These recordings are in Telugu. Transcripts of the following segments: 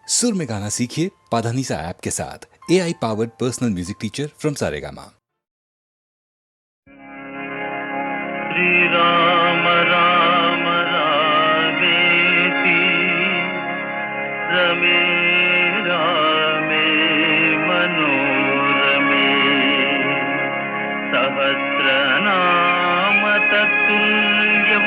सुर में गाना सीखिए पाधानीसा ऐप के साथ। AI powered personal music teacher from Saregama. Shri Ram Ram रामेति रमे रामे मनोरमे सहस्रनाम तत्तुल्यं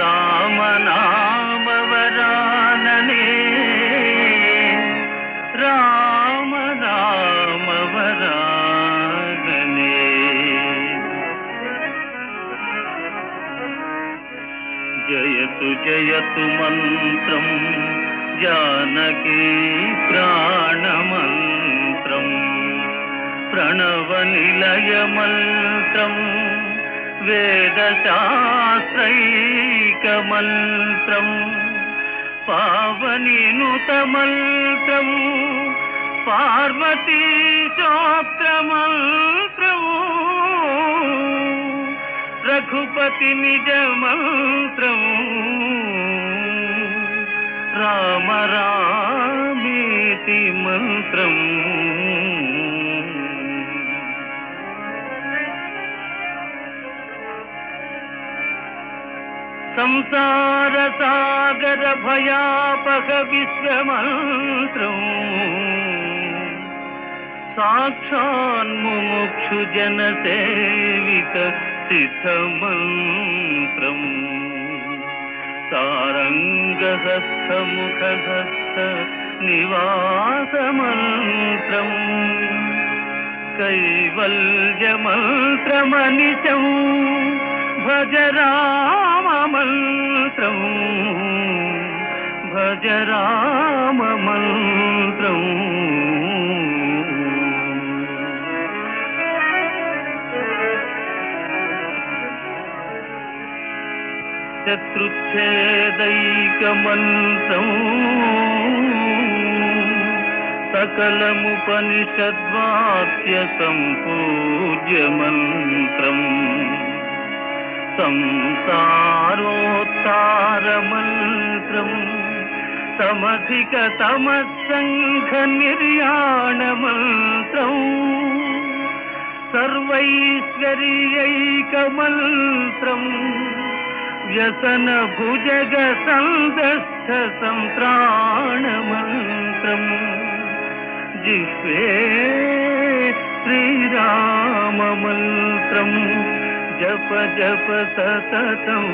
रामनाम वरानने रामनाम वरानने। जयतु जयतु मंत्रं जानकी प्राणमंत्रं प्रणवनिलयमंत्रं वेदशास्त्रैकमंत्रं पावनीनुतमंत्रं पार्वती स्तोत्रमंत्रं रघुपति निज मंत्रं राम रामेति मंत्रं। संसार सागर भयापह विश्वमंत्रं साक्षान्मुमुक्षु जन सेवित सिद्धमंत्रं सारंगहस्तमुखहस्त निवासमंत्रं कैवल्यमंत्रमनिशं भज राममंत्रं भज राममंत्रं। शत्रुच्छेदैकमन्त्रं सकलमुपनिषद्वाक्यसम्पूज्यमन्त्रं संसारोत्तारमन्त्रं समधिकतमस्सङ्घनिर्याणमन्त्रं सर्वैश्वर्यैकमन्त्रं व्यसन भुजग संदष्ट संत्राणमंत्रं जिह्वे श्रीराममंत्रं जप जप सततं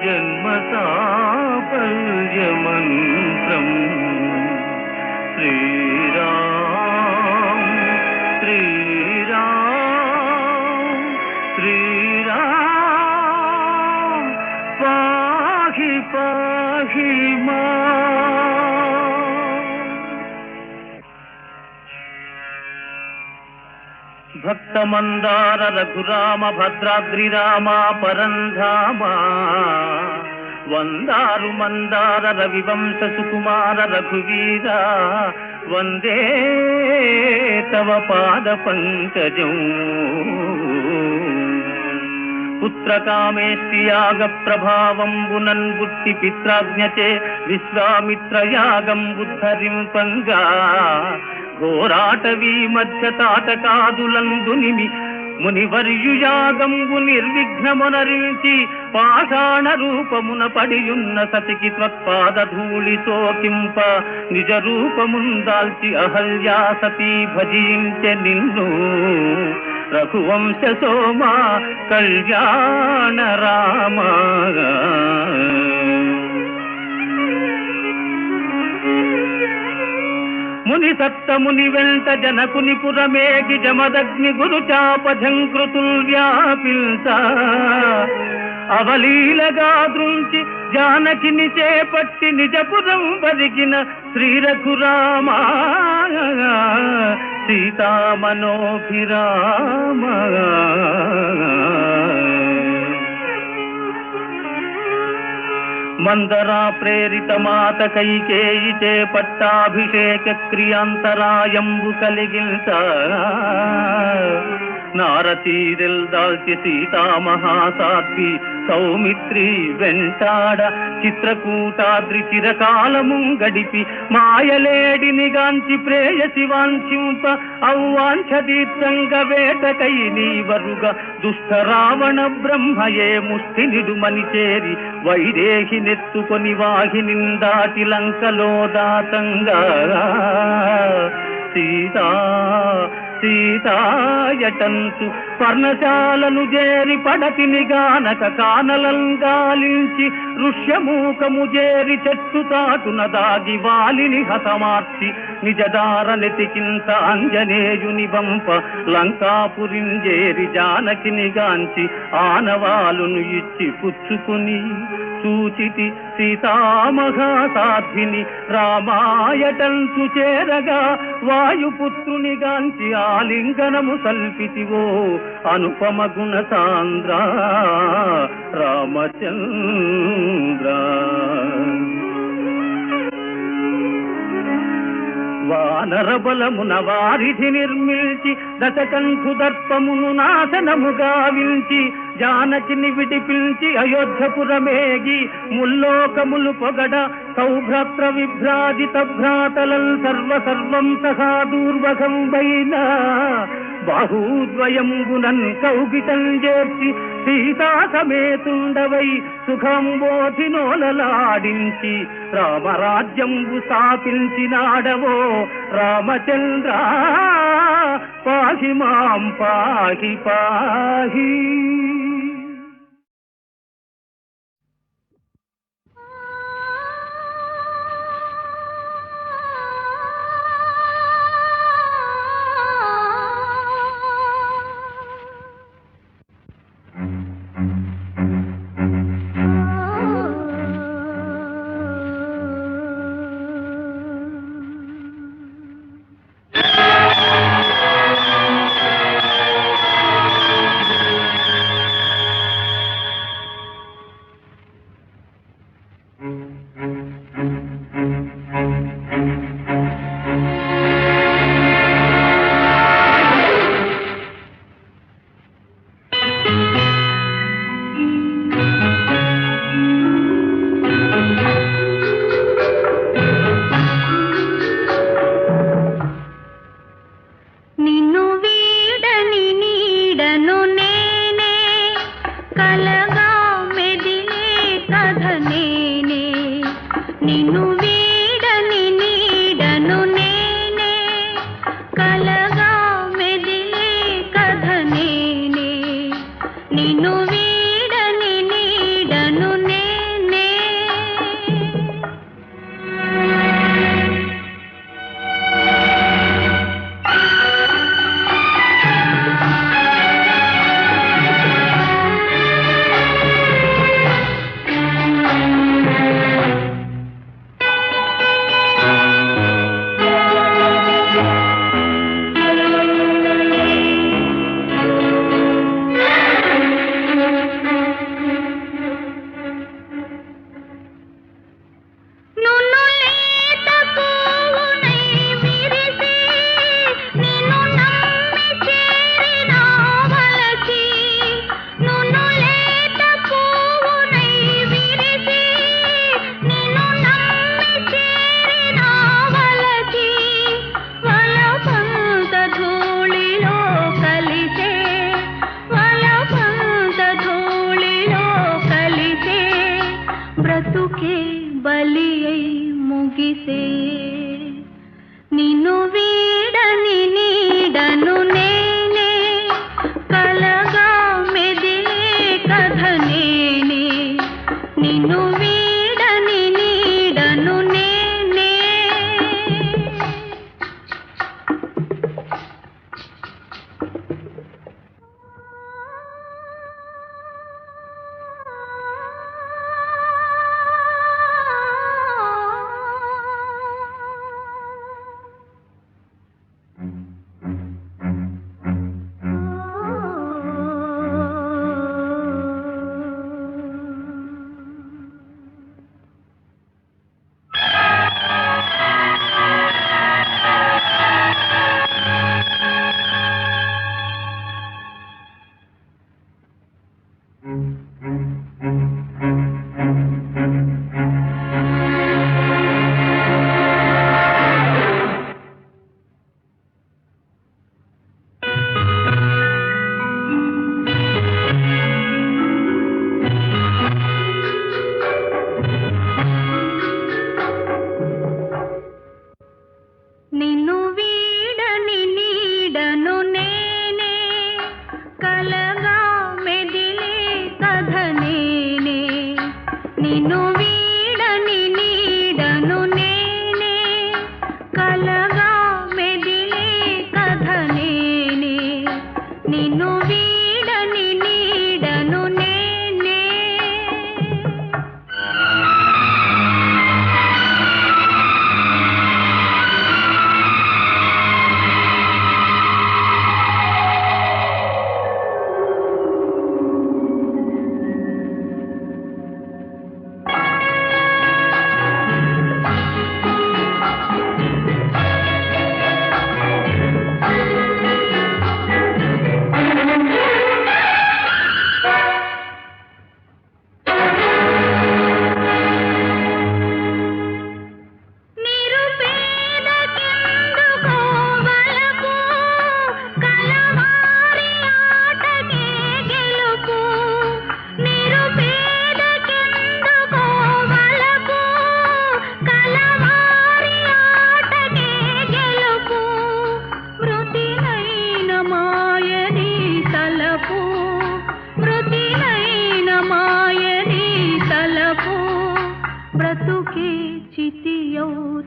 जन्म साफल्यमंत्रं श्रीराम श्रीराम श्रीराम पाहि पाहि भक्तमंदार रघुराम भद्राद्रिराम परंधाम वंदारु मंदार रविवंश सुकुमार रघुवीर वंदे तव पाद पंकजं पुत्रकामेष्टियाग प्रभावंबुनन् बुद्धि पित्राज्ञचे विश्वामित्रयागं बुद्धरिंपंगा घोराटवी मध्य ताटकाదులందునిమి మునివర్యుయాగంబు నిర్విఘ్నమునరించి పాషాణ రూపమున పడియున్న సతికి త్వత్పాద ధూళి సోకింప నిజ రూపముందాల్చి అహల్యా సతీ భజించె నిన్ను రఘువంశ సోమ కళ్యాణ రామ। ముని సప్త ముని వెంట జనకుని పురమేగి జమదగ్ని గురుచాపఝంకృతుల్ వ్యాపిల్త అవలీలగా దృంచి జానకిని చేపట్టి నిజపురం వరిగిన శ్రీ రఘురామ సీతామనోభిరామ। మందరా ప్రేరిత మాత కైకేయి చే పట్టాభిషేక క్రియాంతరాయంబు కలిగించ నారచీరెల్ దాల్చి సీతా మహాసాధ్వి సౌమిత్రి వెంటాడ చిత్రకూటాద్రి చిరకాలము గడిపి మాయలేడిని గాంచి ప్రేయసి వాంఛింప ఔవాంఛదీప్తంగ వేటకై నీవరుగా దుష్ట రావణ బ్రహ్మయే ముష్టి నిడుమని చేరి వైదేహి నెత్తుకొని వాహిని దాటి లంకలో దాతంగా సీతా సీతాయటంతు పర్ణశాలను చేరి పడతిని గానక కానలంగాలించి ఋష్యమూకము చేరి చెట్టు తాటున దాగి వాలిని హతమార్చి నిజదార నెతికింత అంజనేయుని బంప లంకాపురింజేరి జానకిని గాంచి ఆనవాలును ఇచ్చి పుచ్చుకుని చూచితి సీతామహాసాధ్విని రామాయటంతు చేరగా వాయుపుత్రుని గాంచి ఆలింగనము సల్పితివో అనుపమ గుణ సాంద్ర రామచంద్ర. వానర బలమున వారిధి నిర్మిల్చి దశకంఠు దర్పమును నాశనముగా విల్చి జానకిని విడిపిల్చి అయోధ్యపురమేగి ముల్లోకములు పొగడ సౌభ్రాత్ర విభ్రాజిత భ్రాతలల్ సర్వం సహా దూర్వగం వైన బాహూద్వయంబునన్ కౌగిటం చేర్చి సీతా సమేతుండవై సుఖంబోధినోలలాడించి రామరాజ్యంబు స్థాపించినాడవో రామచంద్ర పాహి మాం పాహి పాహి.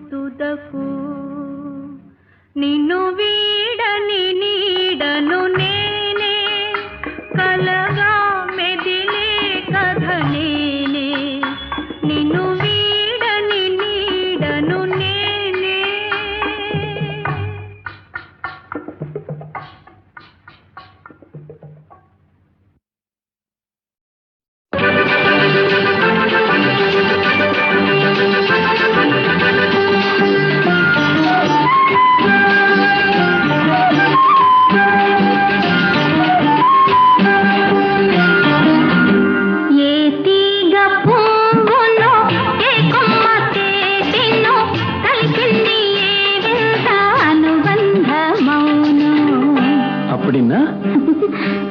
తుదకు నిన్ను వీడని నీడను నేనే కలగా మెదిలే కథ నేనే నిన్ను వీడని నీడను నేనే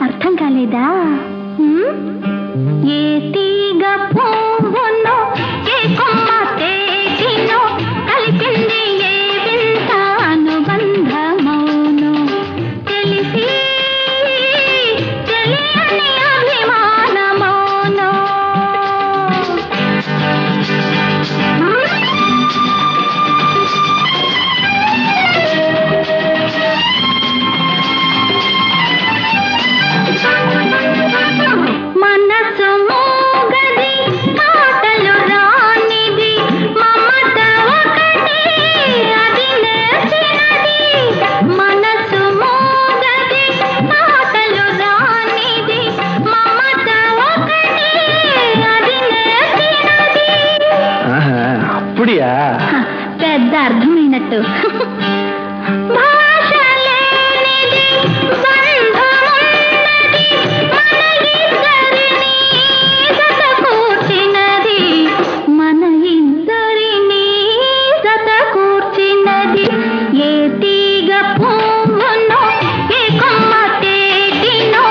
అర్థం కాలేదా? ఏ తీగ పువ్వును ఏ కొమ్మ తేటిను కలిపింది ఏ వింత అనుబంధమౌను తెలిసి తెలియని అభిమానమౌను మనసు మోగది మాటలు రానిది మమత ఒకటి అది నేర్చినది మనసు మోగది మాటలు రానిది మమత ఒకటి అది నేర్చినది అప్పుడియా పెద్ద అర్థమైనట్టు భాష లేనిది బంధమున్నది మన ఇద్దరిని జత కూర్చినది ఏ తీగ పువ్వును ఏ కొమ్మ తేటిను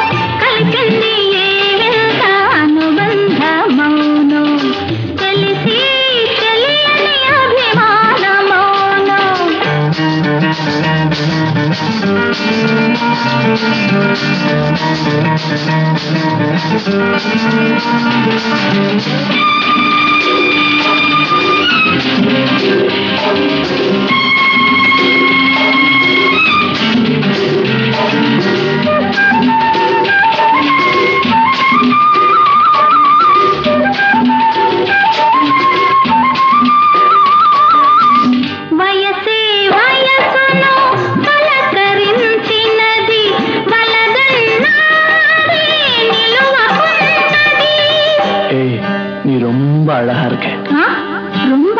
కలిసింది ఏ వింత అనుబంధమౌను తెలిసి తెలియని అభిమానమౌను వయసే వయసును పలకరించినది వలదన్నాది నిలువకున్నది నీ రొంబ అழகா இருக்க రొంబ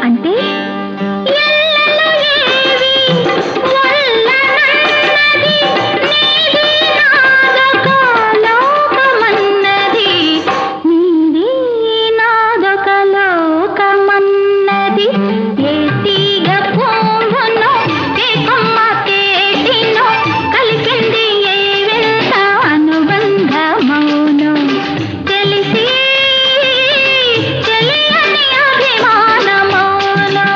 అంటే ఎల్లలు ఏవి వల్లనన్నది నీది నాదొక లోకమన్నది నీది నాదొక లోకమన్నది ఏ తీగ పువ్వును ఏ కొమ్మ తేటిను కలిసింది ఏ వింత అనుబంధమౌను తెలిసి తెలియని అభిమానమౌను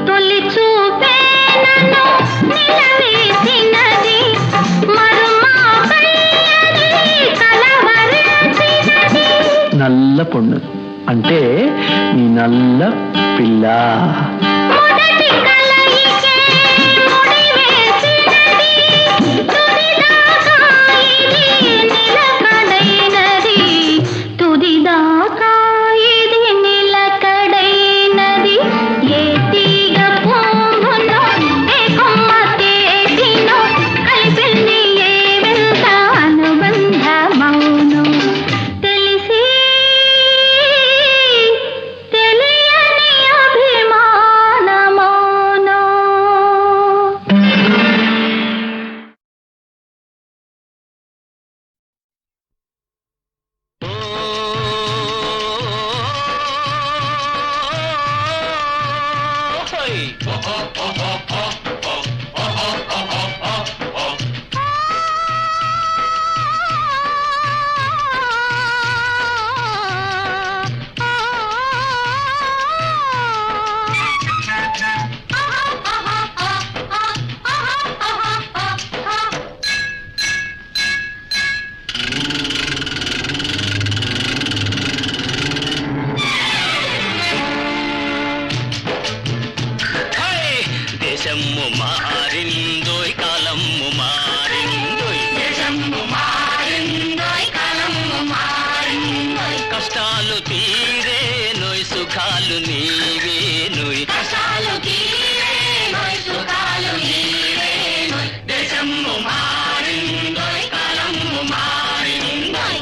తొలి చూపే నన్ను నిలవేసినది మరుమాపయ్యది కలవరించినది నల్ల పొన్ను అంటే నీ నల్ల పిల్ల మొదటి కలయికే ముడివేసినది తుదిదాకా ఇది నిలకడైనది తుదిదాకా ఇది నిలకడైనది ఏ తీగ పువ్వును ఏ కొమ్మ తేటిను కలిపింది ఏ వింత అనుబంధమౌను తెలిసి తెలియని అభిమానమౌను దేశము మారిందోయ్ కాలము మారిందోయ్ దేశము మారిందోయ్ కాలము మారిందోయ్ కష్టాలు తీరే నోయ్ సుఖాలు నీవే నోయ్ కష్టాలు తీరే నోయ్ సుఖాలు నీవే నోయ్ దేశము మారిందోయ్ కాలము మారిందోయ్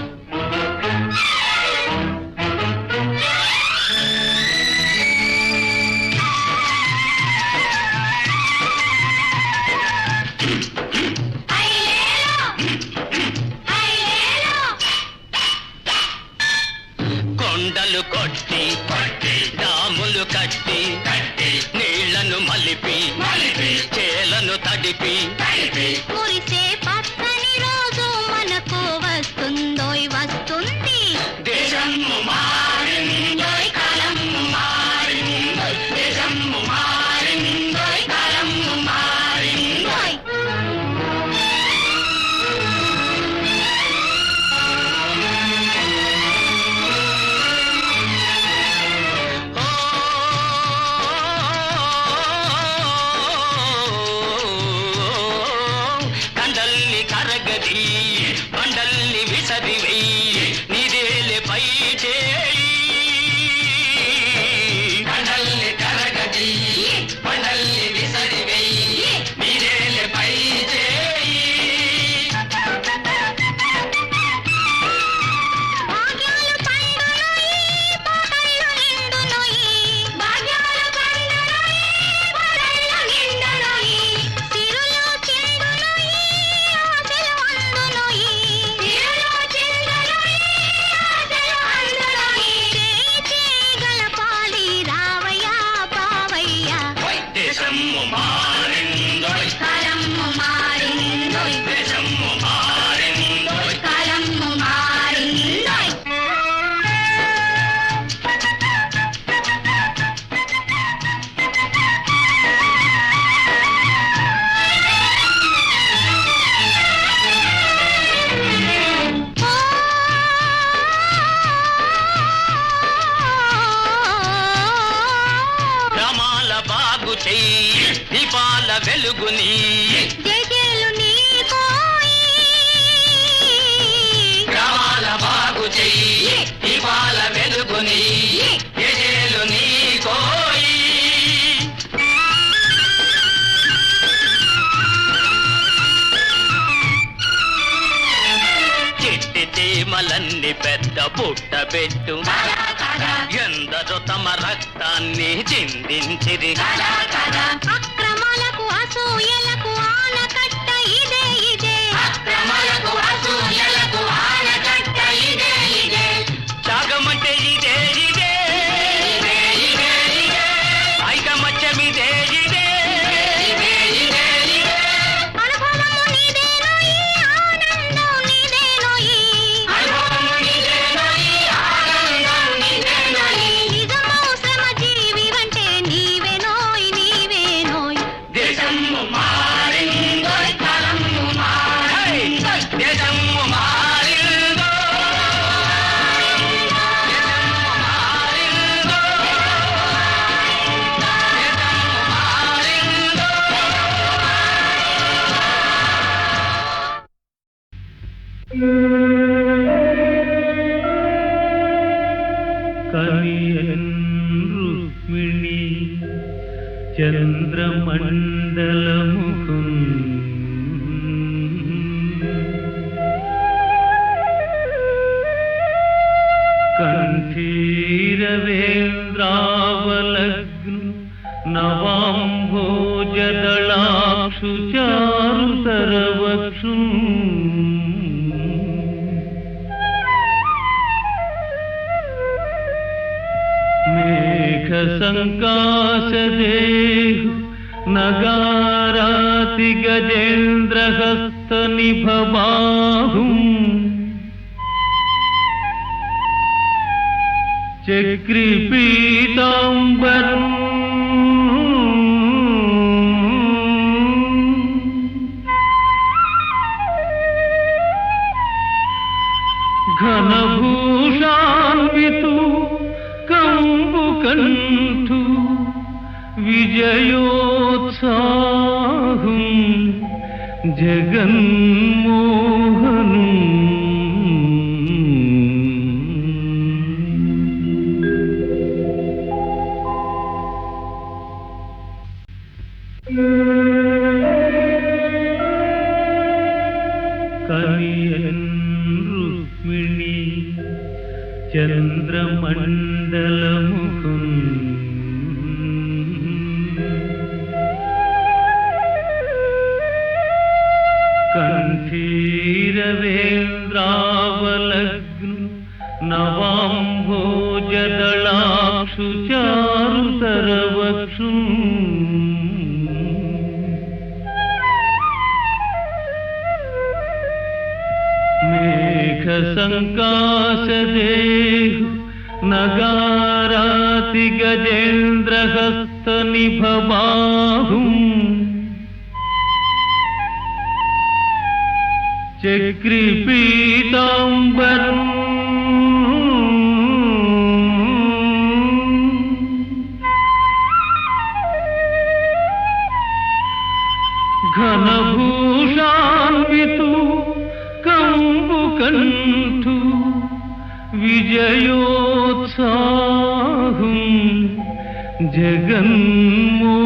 కొండలు కొట్టి డాములు కట్టి నీళ్లను మలిపి చేలను తడిపి కురిసే పచ్చని రోజు మనకు వస్తుందోయ్ వస్తుంది దేశము మారిందోయ్ కాలము మారిందోయ్ దేశము మారిందోయ్ కాలము మారిందోయ్ కండల్ని కరగది బండల్ని విసరివై నిదేలే పై చేయి కండల్ని కరగది బండల్ని విసరివై నిదేలే పై చేయి భాగ్యాలు పండునోయి పాటలు నిండునోయి భాగ్యాలు పండునోయి పాటలు నిండునోయి సిరులు చిందునోయి ఆశలు అందునోయి సిరులు చిందునోయి ఆశలు అందునోయి చేగల పాలి రావయ్యా బావయ్యా దేశము మారిందోయ్ కాలము మారిందోయ్ దేశము మారిందోయ్ కాలము మారిందోయ్ గ్రామాల బాగు చెయ్యి దీపాల వెలుగుని జయజయలు నీకోయి గ్రామాల బాగు చెయ్యి దీపాల వెలుగుని ఎజేలు నీ కోయి చిట్టి చీమలన్నీ పెద్ద పుట్ట పెట్టు ఎందరో తమ రక్తాన్ని చిందించిరి అక్రమాలకు అసూయలకు ఆనకట్ట ఇదే ఇదే అక్రమాలకు అసూయలకు ఆనకట్ట ఇదే ఇదే త్యాగమంటే ఇదే ఇదే ఐకమత్యమిదే ఇదే అనుభవము నీదేనోయి ఆనందం నీదేనోయి నిజమౌ శ్రమ జీవి అంటే నీవేనోయ్ నీవేనోయ్ దేశము మారిందోయ్ కాలము మారిందోయ్ దేశము మారిందోయ్ దేశము మారిందోయ్ కనియన్ రుక్మిణి చంద్రమండలముఖం కంఠీరవేంద్రావలగ్ను నవాంభోజదళాక్షు చారుతరవక్షు మేఘ సంకాశదేహు నగారాతి గజేంద్రహస్త నిభబాహుం చక్రిపీతాంబరం ఘనభూషాన్వితు కంబుకంఠు విజయోత్సాహం జగన్మోహనం కనియన్ రుక్మిణి చంద్రమండలముఖం కంఠీరవేంద్రావలగ్ను నవాంభోజదళాక్షు చారుతరవక్షు మేఘ సంకాశదేహు నగారాతి గజేంద్రహస్త నిభబాహుం చక్రిపీతాంబరం ఘనభూషాన్వితు కంబుకంఠు విజయోత్సాహం జగన్మోహనం